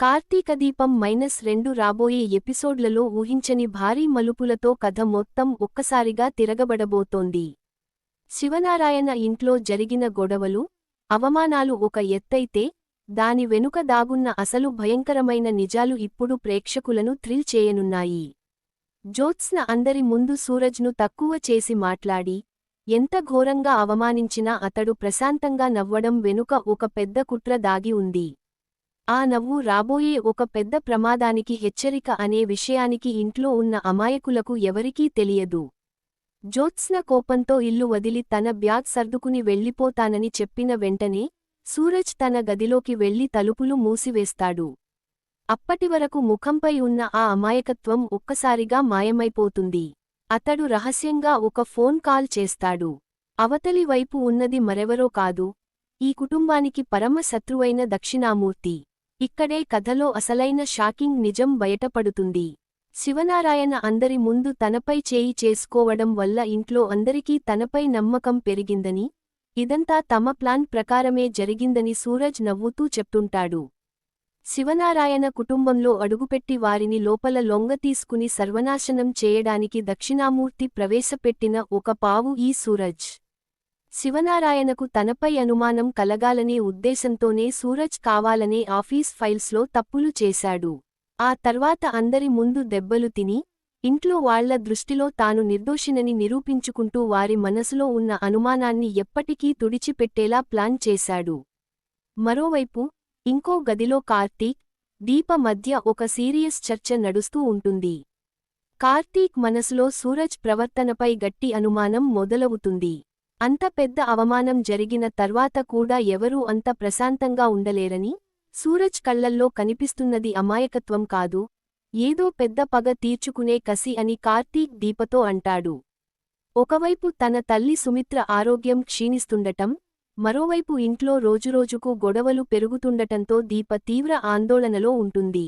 కార్తీకదీపం -2 రాబోయే ఎపిసోడ్లలో ఊహించని భారీ మలుపులతో కథ మొత్తం ఒక్కసారిగా తిరగబడబోతోంది. శివనారాయణ ఇంట్లో జరిగిన గొడవలు, అవమానాలు ఒక ఎత్తైతే, దాని వెనుక దాగున్న అసలు భయంకరమైన నిజాలు ఇప్పుడు ప్రేక్షకులను థ్రిల్ చేయనున్నాయి. జ్యోత్స్న అందరి ముందు సూరజ్ను తక్కువ చేసి మాట్లాడి, ఎంత ఘోరంగా అవమానించినా అతడు ప్రశాంతంగా నవ్వడం వెనుక ఒక పెద్ద కుట్ర దాగి ఉంది. ఆ నవ్వు రాబోయే ఒక పెద్ద ప్రమాదానికి హెచ్చరిక అనే విషయానికి ఇంట్లో ఉన్న అమాయకులకు ఎవరికీ తెలియదు. జ్యోత్స్న కోపంతో ఇల్లు వదిలి తన బ్యాగ్ సర్దుకుని వెళ్ళిపోతానని చెప్పిన వెంటనే, సూరజ్ తన గదిలోకి వెళ్లి తలుపులు మూసివేస్తాడు. అప్పటివరకు ముఖంపై ఉన్న ఆ అమాయకత్వం ఒక్కసారిగా మాయమైపోతుంది. అతడు రహస్యంగా ఒక ఫోన్ కాల్ చేస్తాడు. అవతలి వైపు ఉన్నది మరెవరో కాదు, ఈ కుటుంబానికి పరమ శత్రువైన దక్షిణామూర్తి. ఇక్కడే కథలో అసలైన షాకింగ్ నిజం బయటపడుతుంది. శివనారాయణ అందరి ముందు తనపై చేయి చేసుకోవడం వల్ల ఇంట్లో అందరికీ తనపై నమ్మకం పెరిగిందని, ఇదంతా తమ ప్లాన్ ప్రకారమే జరిగిందని సూరజ్ నవ్వుతూ చెప్తుంటాడు. శివనారాయణ కుటుంబంలో అడుగుపెట్టి వారిని లోపల లొంగతీసుకుని సర్వనాశనం చేయడానికి దక్షిణామూర్తి ప్రవేశపెట్టిన ఒక పావు ఈ సూరజ్. శివనారాయణకు తనపై అనుమానం కలగాలనే ఉద్దేశంతోనే సూరజ్ కావాలనే ఆఫీస్ ఫైల్స్లో తప్పులు చేశాడు. ఆ తర్వాత అందరి ముందు దెబ్బలు తిని, ఇంట్లో వాళ్ల దృష్టిలో తాను నిర్దోషినని నిరూపించుకుంటూ వారి మనసులో ఉన్న అనుమానాన్ని ఎప్పటికీ తుడిచిపెట్టేలా ప్లాన్ చేశాడు. మరోవైపు, ఇంకో గదిలో కార్తీక్, దీప మధ్య ఒక సీరియస్ చర్చ నడుస్తూ ఉంటుంది. కార్తీక్ మనసులో సూరజ్ ప్రవర్తనపై గట్టి అనుమానం మొదలవుతుంది. అంత పెద్ద అవమానం జరిగిన తర్వాత కూడా ఎవరూ అంత ప్రశాంతంగా ఉండలేరని, సూరజ్ కళ్లల్లో కనిపిస్తున్నది అమాయకత్వం కాదు, ఏదో పెద్ద పగ తీర్చుకునే కసి అని కార్తీక్ దీపతో అంటాడు. ఒకవైపు తన తల్లి సుమిత్ర ఆరోగ్యం క్షీణిస్తుండటం, మరోవైపు ఇంట్లో రోజురోజుకు గొడవలు పెరుగుతుండటంతో దీప తీవ్ర ఆందోళనలో ఉంటుంది.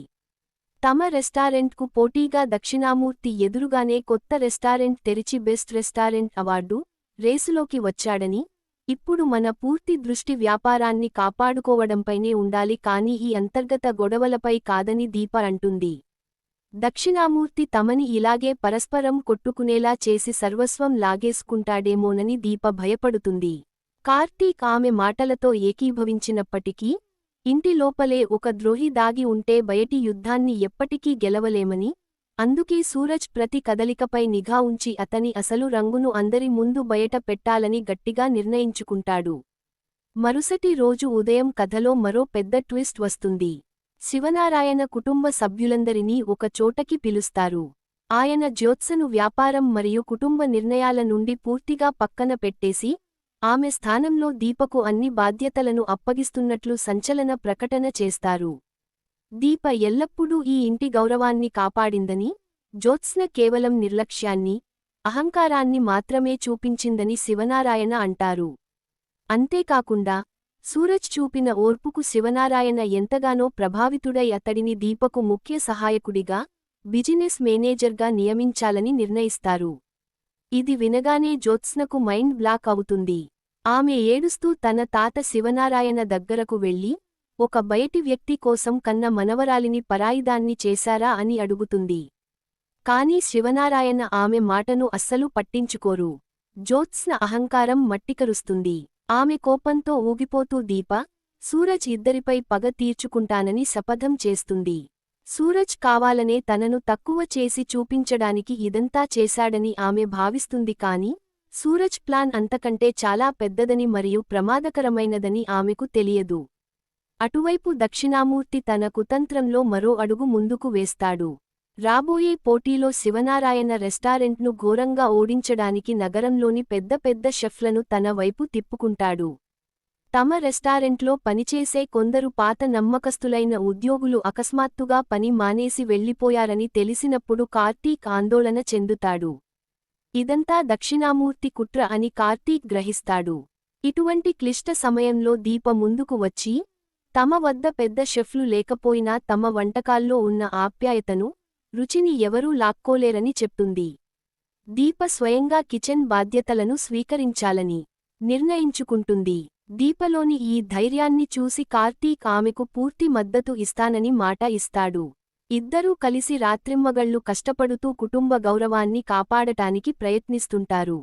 తమ రెస్టారెంట్కు పోటీగా దక్షిణామూర్తి ఎదురుగానే కొత్త రెస్టారెంట్ తెరిచి బెస్ట్ రెస్టారెంట్ అవార్డు రేసులోకి వచ్చాడని, ఇప్పుడు మన పూర్తి దృష్టి వ్యాపారాన్ని కాపాడుకోవడంపైనే ఉండాలి కానీ ఈ అంతర్గత గొడవలపై కాదని దీప అంటుంది. దక్షిణామూర్తి తమని ఇలాగే పరస్పరం కొట్టుకునేలా చేసి సర్వస్వం లాగేసుకుంటాడేమోనని దీప భయపడుతుంది. కార్తీక్ ఆమె మాటలతో ఏకీభవించినప్పటికీ, ఇంటి లోపలే ఒక ద్రోహి దాగి ఉంటే బయటి యుద్ధాన్ని ఎప్పటికీ గెలవలేమని, అందుకే సూరజ్ ప్రతి కదలికపై నిఘా ఉంచి అతని అసలు రంగును అందరి ముందు బయట పెట్టాలని గట్టిగా నిర్ణయించుకుంటాడు. మరుసటి రోజు ఉదయం కథలో మరో పెద్ద ట్విస్ట్ వస్తుంది. శివనారాయణ కుటుంబ సభ్యులందరినీ ఒక చోటకి పిలుస్తారు. ఆయన జ్యోత్స్నను వ్యాపారం మరియు కుటుంబ నిర్ణయాల నుండి పూర్తిగా పక్కన పెట్టేసి, ఆమె స్థానంలో దీపకు అన్ని బాధ్యతలను అప్పగిస్తున్నట్లు సంచలన ప్రకటన చేస్తారు. దీప ఎల్లప్పుడూ ఈ ఇంటి గౌరవాన్ని కాపాడిందని, జ్యోత్స్న కేవలం నిర్లక్ష్యాన్ని, అహంకారాన్ని మాత్రమే చూపించిందని శివనారాయణ అంటారు. అంతేకాకుండా, సూరజ్ చూపిన ఓర్పుకు శివనారాయణ ఎంతగానో ప్రభావితుడై అతడిని దీపకు ముఖ్య సహాయకుడిగా, బిజినెస్ మేనేజర్గా నియమించాలని నిర్ణయిస్తారు. ఇది వినగానే జ్యోత్స్నకు మైండ్ బ్లాక్ అవుతుంది. ఆమె ఏడుస్తూ తన తాత శివనారాయణ దగ్గరకు వెళ్లి, ఒక బయటి వ్యక్తి కోసం కన్న మనవరాలిని పరాయిదాన్ని చేశారా అని అడుగుతుంది. కానీ శివనారాయణ ఆమె మాటను అస్సలు పట్టించుకోరు. జ్యోత్స్న అహంకారం మట్టికరుస్తుంది. ఆమె కోపంతో ఊగిపోతూ దీప, సూరజ్ ఇద్దరిపై పగ తీర్చుకుంటానని శపథం చేస్తుంది. సూరజ్ కావాలనే తనను తక్కువ చేసి చూపించడానికి ఇదంతా చేశాడని ఆమె భావిస్తుంది కానీ, సూరజ్ ప్లాన్ అంతకంటే చాలా పెద్దదని మరియు ప్రమాదకరమైనదని ఆమెకు తెలియదు. అటువైపు దక్షిణామూర్తి తన కుతంత్రంలో మరో అడుగు ముందుకు వేస్తాడు. రాబోయే పోటీలో శివనారాయణ రెస్టారెంట్ను ఘోరంగా ఓడించడానికి నగరంలోని పెద్ద పెద్ద షెఫ్లను తన వైపు తిప్పుకుంటాడు. తమ రెస్టారెంట్లో పనిచేసే కొందరు పాత నమ్మకస్తులైన ఉద్యోగులు అకస్మాత్తుగా పని మానేసి వెళ్లిపోయారని తెలిసినప్పుడు కార్తీక్ ఆందోళన చెందుతాడు. ఇదంతా దక్షిణామూర్తి కుట్ర అని కార్తీక్ గ్రహిస్తాడు. ఇటువంటి క్లిష్ట సమయంలో దీప ముందుకు వచ్చి, తమ వద్ద పెద్ద షెఫ్లు లేకపోయినా తమ వంటకాల్లో ఉన్న ఆప్యాయతను, రుచిని ఎవరూ లాక్కోలేరని చెప్తుంది. దీప స్వయంగా కిచెన్ బాధ్యతలను స్వీకరించాలని నిర్ణయించుకుంటుంది. దీపలోని ఈ ధైర్యాన్ని చూసి కార్తీక్ ఆమెకు పూర్తి మద్దతు ఇస్తానని మాట ఇస్తాడు. ఇద్దరూ కలిసి రాత్రింబగళ్లు కష్టపడుతూ కుటుంబ గౌరవాన్ని కాపాడటానికి ప్రయత్నిస్తుంటారు.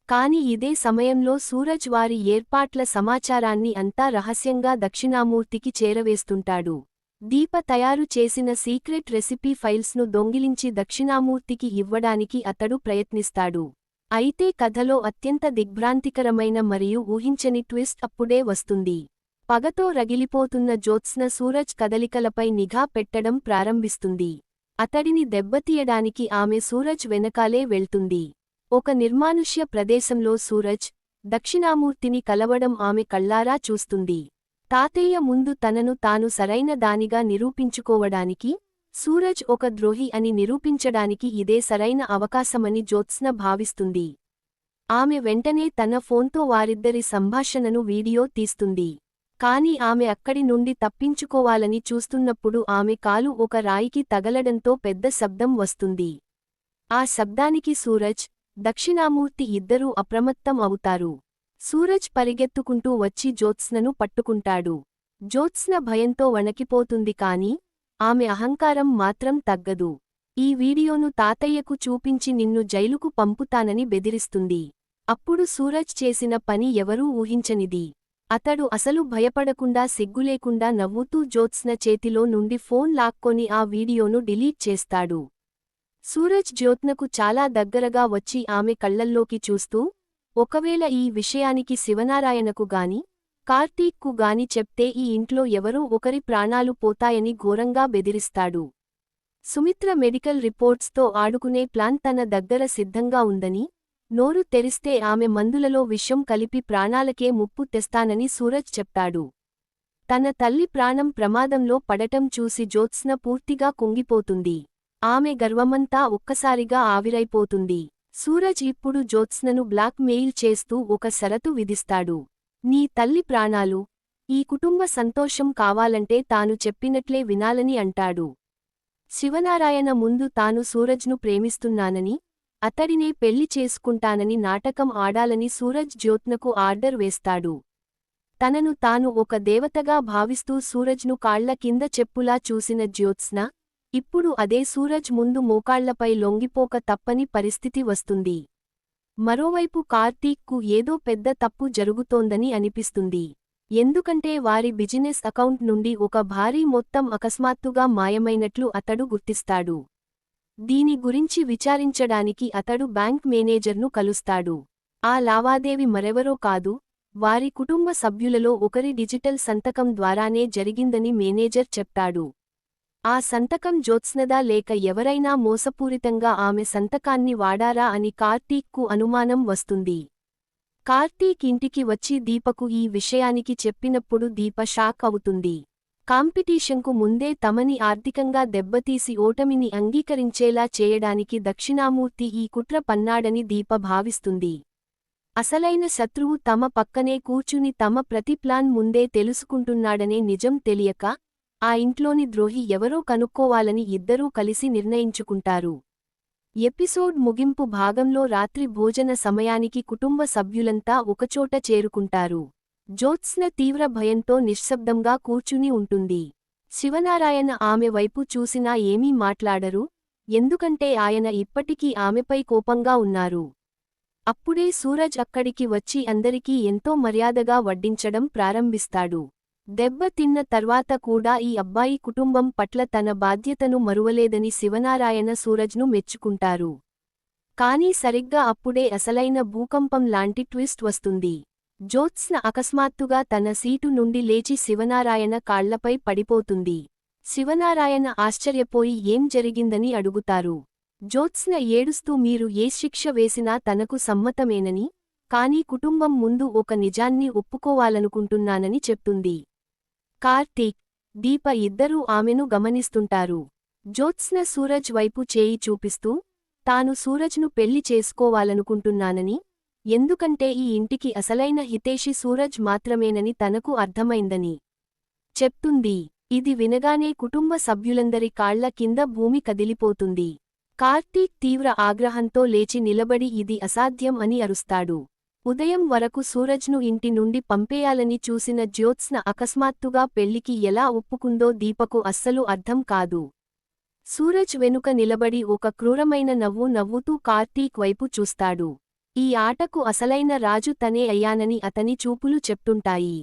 కాని ఇదే సమయంలో సూరజ్ వారి ఏర్పాట్ల సమాచారాన్ని అంతా రహస్యంగా దక్షిణామూర్తికి చేరవేస్తుంటాడు. దీప తయారు చేసిన సీక్రెట్ రెసిపీ ఫైల్స్ను దొంగిలించి దక్షిణామూర్తికి ఇవ్వడానికి అతడు ప్రయత్నిస్తాడు. అయితే కథలో అత్యంత దిగ్భ్రాంతికరమైన మరియు ఊహించని ట్విస్ట్ అప్పుడే వస్తుంది. పగతో రగిలిపోతున్న జ్యోత్స్న సూరజ్ కదలికలపై నిఘా పెట్టడం ప్రారంభిస్తుంది. అతడిని దెబ్బతీయడానికి ఆమె సూరజ్ వెనకాలే వెళ్తుంది. ఒక నిర్మానుష్య ప్రదేశంలో సూరజ్, దక్షిణామూర్తిని కలవడం ఆమె కళ్ళారా చూస్తుంది. తాతయ్య ముందు తనను తాను సరైన దానిగా నిరూపించుకోవడానికి, సూరజ్ ఒక ద్రోహి అని నిరూపించడానికి ఇదే సరైన అవకాశమని జ్యోత్స్న భావిస్తుంది. ఆమె వెంటనే తన ఫోన్తో వారిద్దరి సంభాషణను వీడియో తీస్తుంది. కాని ఆమె అక్కడి నుండి తప్పించుకోవాలని చూస్తున్నప్పుడు ఆమె కాలు ఒక రాయికి తగలడంతో పెద్ద శబ్దం వస్తుంది. ఆ శబ్దానికి సూరజ్, దక్షిణామూర్తి ఇద్దరూ అప్రమత్తం అవుతారు. సూరజ్ పరిగెత్తుకుంటూ వచ్చి జ్యోత్స్నను పట్టుకుంటాడు. జ్యోత్స్న భయంతో వణకిపోతుంది కాని ఆమె అహంకారం మాత్రం తగ్గదు. ఈ వీడియోను తాతయ్యకు చూపించి నిన్ను జైలుకు పంపుతానని బెదిరిస్తుంది. అప్పుడు సూరజ్ చేసిన పని ఎవరూ ఊహించనిది. అతడు అసలు భయపడకుండా సిగ్గులేకుండా నవ్వుతూ జ్యోత్స్న చేతిలో నుండి ఫోన్ లాక్కొని ఆ వీడియోను డిలీట్ చేస్తాడు. సూరజ్ జ్యోత్స్నకు చాలా దగ్గరగా వచ్చి ఆమె కళ్లల్లోకి చూస్తూ, ఒకవేళ ఈ విషయానికి శివనారాయణకు గాని, కార్తీక్కు గాని చెప్తే ఈ ఇంట్లో ఎవరో ఒకరి ప్రాణాలు పోతాయని ఘోరంగా బెదిరిస్తాడు. సుమిత్ర మెడికల్ రిపోర్ట్స్తో ఆడుకునే ప్లాన్ తన దగ్గర సిద్ధంగా ఉందని, నోరు తెరిస్తే ఆమె మందులలో విషం కలిపి ప్రాణాలకే ముప్పు తెస్తానని సూరజ్ చెప్తాడు. తన తల్లి ప్రాణం ప్రమాదంలో పడటం చూసి జ్యోత్స్న పూర్తిగా కుంగిపోతుంది. ఆమె గర్వమంతా ఒక్కసారిగా ఆవిరైపోతుంది. సూరజ్ ఇప్పుడు జ్యోత్స్నను బ్లాక్ మెయిల్ చేస్తూ ఒక షరతు విధిస్తాడు. నీ తల్లి ప్రాణాలు, ఈ కుటుంబ సంతోషం కావాలంటే తాను చెప్పినట్లే వినాలని అంటాడు. శివనారాయణ ముందు తాను సూరజ్ను ప్రేమిస్తున్నానని, అతడినే పెళ్లి చేసుకుంటానని నాటకం ఆడాలని సూరజ్ జ్యోత్స్నకు ఆర్డర్ వేస్తాడు. తనను తాను ఒక దేవతగా భావిస్తూ సూరజ్ను కాళ్ల కింద చెప్పులా చూసిన జ్యోత్స్న, ఇప్పుడు అదే సూరజ్ ముందు మోకాళ్లపై లొంగిపోక తప్పని పరిస్థితి వస్తుంది. మరోవైపు కార్తీక్కు ఏదో పెద్ద తప్పు జరుగుతోందని అనిపిస్తుంది. ఎందుకంటే వారి బిజినెస్ అకౌంట్ నుండి ఒక భారీ మొత్తం అకస్మాత్తుగా మాయమైనట్లు అతడు గుర్తిస్తాడు. దీని గురించి విచారించడానికి అతడు బ్యాంక్ మేనేజర్ను కలుస్తాడు. ఆ లావాదేవీ మరెవరో కాదు, వారి కుటుంబ సభ్యులలో ఒకరి డిజిటల్ సంతకం ద్వారానే జరిగిందని మేనేజర్ చెప్తాడు. ఆ సంతకం జ్యోత్స్నదా లేక ఎవరైనా మోసపూరితంగా ఆమె సంతకాన్ని వాడారా అని కార్తీక్కు అనుమానం వస్తుంది. కార్తీక్ ఇంటికి వచ్చి దీపకు ఈ విషయానికి చెప్పినప్పుడు దీప షాక్ అవుతుంది. కాంపిటీషన్కు ముందే తమని ఆర్థికంగా దెబ్బతీసి ఓటమిని అంగీకరించేలా చేయడానికి దక్షిణామూర్తి ఈ కుట్ర పన్నాడని దీప భావిస్తుంది. అసలైన శత్రువు తమ పక్కనే కూర్చుని తమ ప్రతి ప్లాన్ ముందే తెలుసుకుంటున్నాడనే నిజం తెలియక, ఆ ఇంట్లోని ద్రోహి ఎవరో కనుక్కోవాలని ఇద్దరూ కలిసి నిర్ణయించుకుంటారు. ఎపిసోడ్ ముగింపు భాగంలో రాత్రి భోజన సమయానికి కుటుంబ సభ్యులంతా ఒకచోట చేరుకుంటారు. జ్యోత్స్న తీవ్ర భయంతో నిశ్శబ్దంగా కూర్చుని ఉంటుంది. శివనారాయణ ఆమె వైపు చూసినా ఏమీ మాట్లాడరు, ఎందుకంటే ఆయన ఇప్పటికీ ఆమెపై కోపంగా ఉన్నారు. అప్పుడే సూరజ్ అక్కడికి వచ్చి అందరికీ ఎంతో మర్యాదగా వడ్డించడం ప్రారంభిస్తాడు. దెబ్బ తిన్న తర్వాత కూడా ఈ అబ్బాయి కుటుంబం పట్ల తన బాధ్యతను మరువలేదని శివనారాయణ సూరజ్ను మెచ్చుకుంటారు. కానీ సరిగ్గా అప్పుడే అసలైన భూకంపం లాంటి ట్విస్ట్ వస్తుంది. జ్యోత్స్న అకస్మాత్తుగా తన సీటు నుండి లేచి శివనారాయణ కాళ్లపై పడిపోతుంది. శివనారాయణ ఆశ్చర్యపోయి ఏం జరిగిందని అడుగుతారు. జ్యోత్స్న ఏడుస్తూ మీరు ఏ శిక్ష వేసినా తనకు సమ్మతమేనని, కానీ కుటుంబం ముందు ఒక నిజాన్ని ఒప్పుకోవాలనుకుంటున్నానని చెప్తుంది. కార్తీక్, దీప ఇద్దరూ ఆమెను గమనిస్తుంటారు. జ్యోత్స్న సూరజ్ వైపు చేయి చూపిస్తూ, తాను సూరజ్ను పెళ్లి చేసుకోవాలనుకుంటున్నానని, ఎందుకంటే ఈ ఇంటికి అసలైన హితేషి సూరజ్ మాత్రమేనని తనకు అర్థమైందని చెప్తుంది. ఇది వినగానే కుటుంబ సభ్యులందరి కాళ్ల కింద భూమి కదిలిపోతుంది. కార్తీక్ తీవ్ర ఆగ్రహంతో లేచి నిలబడి ఇది అసాధ్యం అని అరుస్తాడు. ఉదయం వరకు సూరజ్ను ఇంటి నుండి పంపేయాలని చూసిన జ్యోత్స్న అకస్మాత్తుగా పెళ్లికి ఎలా ఒప్పుకుందో దీపకు అస్సలు అర్థం కాదు. సూరజ్ వెనుక నిలబడి ఒక క్రూరమైన నవ్వు నవ్వుతూ కార్తీక్ వైపు చూస్తాడు. ఈ ఆటకు అసలైన రాజు తనే అయ్యానని అతని చూపులు చెప్తుంటాయి.